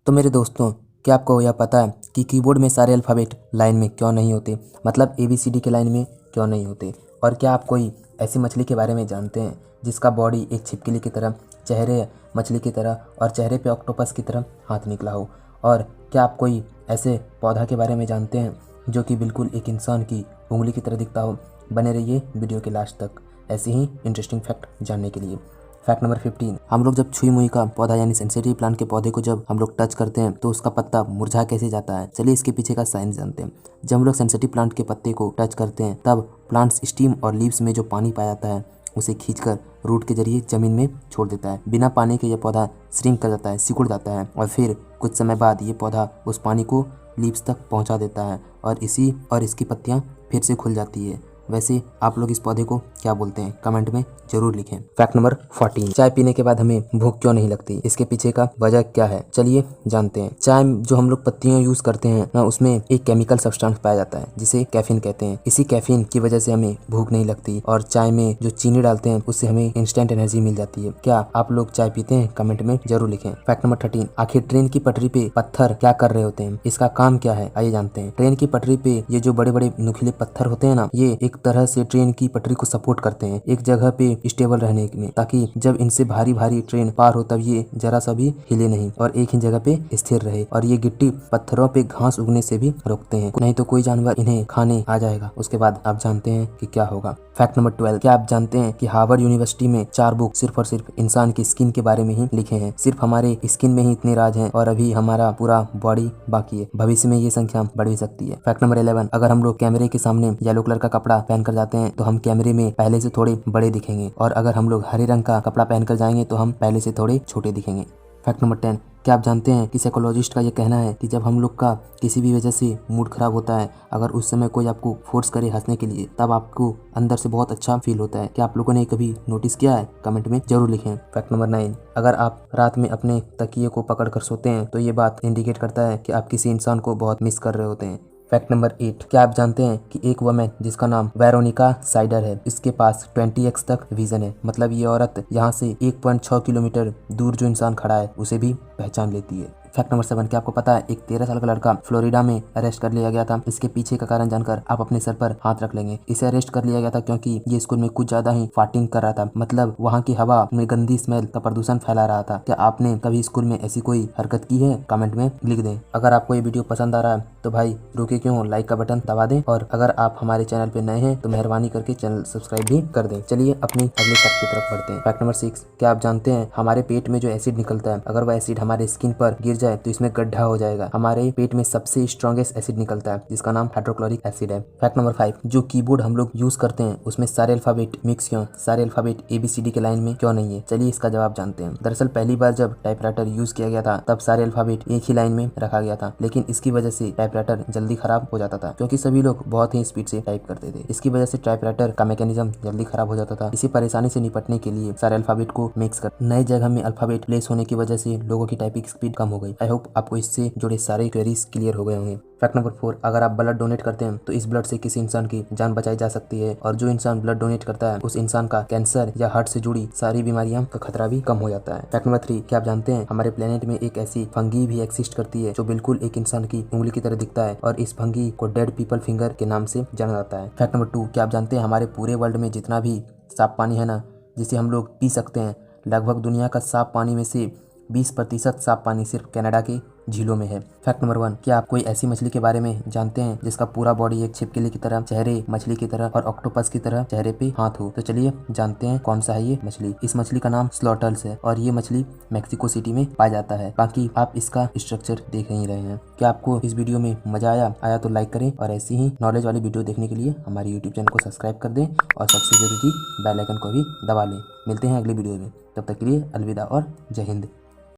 तो मेरे दोस्तों, क्या आपको यह पता है कि कीबोर्ड में सारे अल्फ़ाबेट लाइन में क्यों नहीं होते, मतलब ABCD के लाइन में क्यों नहीं होते। और क्या आप कोई ऐसी मछली के बारे में जानते हैं जिसका बॉडी एक छिपकली की तरह, चेहरे मछली की तरह और चेहरे पे ऑक्टोपस की तरह हाथ निकला हो। और क्या आप कोई ऐसे पौधा के बारे में जानते हैं जो कि बिल्कुल एक इंसान की उंगली की तरह दिखता हो। बने रहिए वीडियो के लास्ट तक ऐसे ही इंटरेस्टिंग फैक्ट जानने के लिए। फैक्ट नंबर 15, हम लोग जब छुई मुई का पौधा यानी सेंसिटिव प्लांट के पौधे को जब हम लोग टच करते हैं तो उसका पत्ता मुरझा कैसे जाता है। चलिए इसके पीछे का साइंस जानते हैं। जब हम लोग सेंसिटिव प्लांट के पत्ते को टच करते हैं तब प्लांट्स स्टीम और लीव्स में जो पानी पाया जाता है उसे खींचकर रूट के जरिए जमीन में छोड़ देता है। बिना पानी के यह पौधा श्रिंक कर जाता है, सिकुड़ जाता है और फिर कुछ समय बाद ये पौधा उस पानी को लीव्स तक पहुंचा देता है और इसकी पत्तियां फिर से खुल जाती है। वैसे आप लोग इस पौधे को क्या बोलते हैं, कमेंट में जरूर लिखें। फैक्ट नंबर 14, चाय पीने के बाद हमें भूख क्यों नहीं लगती, इसके पीछे का वजह क्या है, चलिए जानते हैं। चाय जो हम लोग पत्तियां यूज करते हैं ना, उसमें एक केमिकल सब्सटेंस पाया जाता है जिसे कैफीन कहते हैं। इसी कैफीन की वजह से हमें भूख नहीं लगती और चाय में जो चीनी डालते हैं उससे हमें इंस्टेंट एनर्जी मिल जाती है। क्या आप लोग चाय पीते हैं, कमेंट में जरूर लिखें। फैक्ट नंबर 13, आखिर ट्रेन की पटरी पे पत्थर क्या कर रहे होते हैं, इसका काम क्या है, आइए जानते हैं। ट्रेन की पटरी पे ये जो बड़े बड़े नुकीले पत्थर होते हैं ना, ये एक तरह से ट्रेन की पटरी को सपोर्ट करते हैं एक जगह पे स्टेबल रहने में, ताकि जब इनसे भारी भारी ट्रेन पार हो तब ये जरा सा भी हिले नहीं और एक ही जगह पे स्थिर रहे। और ये गिट्टी पत्थरों पे घास उगने से भी रोकते हैं, नहीं तो कोई जानवर इन्हें खाने आ जाएगा। उसके बाद आप जानते हैं कि क्या होगा। फैक्ट नंबर 12, क्या आप जानते हैं कि हार्वर्ड यूनिवर्सिटी में 4 बुक सिर्फ और सिर्फ इंसान की स्किन के बारे में ही लिखे हैं। सिर्फ हमारे स्किन में ही इतने राज हैं और अभी हमारा पूरा बॉडी बाकी है। भविष्य में ये संख्या बढ़ भी सकती है। फैक्ट नंबर 11, अगर हम लोग कैमरे के सामने येलो कलर का कपड़ा पहनकर जाते हैं तो हम कैमरे में पहले से थोड़े बड़े दिखेंगे और अगर हम लोग हरे रंग का कपड़ा पहनकर जाएंगे तो हम पहले से थोड़े छोटे दिखेंगे। फैक्ट नंबर 10, क्या आप जानते हैं कि साइकोलॉजिस्ट का ये कहना है कि जब हम लोग का किसी भी वजह से मूड खराब होता है, अगर उस समय कोई आपको फोर्स करे हंसने के लिए तब आपको अंदर से बहुत अच्छा फील होता है। क्या आप लोगों ने कभी नोटिस किया है, कमेंट में जरूर लिखें। फैक्ट नंबर 9, अगर आप रात में अपने तकिए को पकड़ कर सोते हैं तो ये बात इंडिकेट करता है कि आप किसी इंसान को बहुत मिस कर रहे होते हैं। फैक्ट नंबर 8, क्या आप जानते हैं कि एक वुमेन जिसका नाम वेरोनिका साइडर है, इसके पास 20x तक विजन है। मतलब ये औरत यहाँ से 1.6 किलोमीटर दूर जो इंसान खड़ा है उसे भी पहचान लेती है। फैक्ट नंबर 7, क्या आपको पता है एक 13 साल का लड़का फ्लोरिडा में अरेस्ट कर लिया गया था। इसके पीछे का कारण जानकर आप अपने सर पर हाथ रख लेंगे। इसे अरेस्ट कर लिया गया था क्योंकि ये स्कूल में कुछ ज्यादा ही फार्टिंग कर रहा था, मतलब वहाँ की हवा में गंदी स्मेल का प्रदूषण फैला रहा था। क्या आपने कभी स्कूल में ऐसी कोई हरकत की है, कमेंट में लिख दें। अगर आपको ये वीडियो पसंद आ रहा है तो भाई रुके क्यों, लाइक का बटन दबा दें और अगर आप हमारे चैनल पे नए हैं तो मेहरबानी करके चैनल सब्सक्राइब भी कर दें। चलिए अपनी अगले फैक्ट की तरफ बढ़ते हैं। फैक्ट नंबर 6, क्या आप जानते हैं हमारे पेट में जो एसिड निकलता है, अगर वह एसिड हमारे स्किन पर गिर जाए तो इसमें गड्ढा हो जाएगा। हमारे पेट में सबसे स्ट्रॉन्गेस्ट एसिड निकलता है जिसका नाम हाइड्रोक्लोरिक एसिड है। फैक्ट नंबर 5, जो कीबोर्ड हम लोग यूज करते हैं उसमें सारे अल्फाबेट मिक्स क्यों, सारे अल्फाबेट ABCD के लाइन में क्यों नहीं है, चलिए इसका जवाब जानते हैं। दरअसल पहली बार जब टाइपराइटर यूज किया गया था तब सारे अल्फाबेट एक ही लाइन में रखा गया था, लेकिन इसकी वजह से टाइपराइटर जल्दी खराब हो जाता था क्योंकि सभी लोग बहुत ही स्पीड से टाइप करते थे। इसकी वजह से टाइपराइटर का मैकेनिज्म जल्दी खराब हो जाता था। इसी परेशानी से निपटने के लिए सारे अल्फाबेट को मिक्स कर नई जगह में अल्फाबेट प्लेस होने की वजह से लोगों की टाइपिंग स्पीड कम हो गई। आई होप आपको इससे जुड़े सारे क्वेरीज क्लियर हो गए होंगे। फैक्ट नंबर 4, अगर आप ब्लड डोनेट करते हैं तो इस ब्लड से किसी इंसान की जान बचाई जा सकती है और जो इंसान ब्लड डोनेट करता है उस इंसान का कैंसर या हार्ट से जुड़ी सारी बीमारियां का खतरा भी कम हो जाता है। फैक्ट नंबर 3, क्या आप जानते हैं हमारे प्लेनेट में एक ऐसी फंगी भी एक्सिस्ट करती है जो बिल्कुल एक इंसान की उंगली की तरह दिखता है और इस फंगी को डेड पीपल फिंगर के नाम से जाना जाता है। फैक्ट नंबर 2, क्या आप जानते हैं हमारे पूरे वर्ल्ड में जितना भी साफ पानी है ना, जिसे हम लोग पी सकते हैं, लगभग दुनिया का साफ पानी में से 20% साफ पानी सिर्फ कनाडा के झीलों में है। फैक्ट नंबर 1, क्या आप कोई ऐसी मछली के बारे में जानते हैं जिसका पूरा बॉडी एक छिपकली की तरह, चेहरे मछली की तरह और ऑक्टोपस की तरह चेहरे पे हाथ हो। तो चलिए जानते हैं कौन सा है ये मछली। इस मछली का नाम स्लॉटल्स है और ये मछली मेक्सिको सिटी में पाया जाता है। बाकी आप इसका स्ट्रक्चर देख ही रहे हैं। क्या आपको इस वीडियो में मजा आया तो लाइक करें और ऐसी ही नॉलेज वाली वीडियो देखने के लिए हमारे यूट्यूब चैनल को सब्सक्राइब कर दें और सबसे जरूरी बेल आइकन को भी दबा लें। मिलते हैं अगली वीडियो में, तब तक के लिए अलविदा और जय हिंद।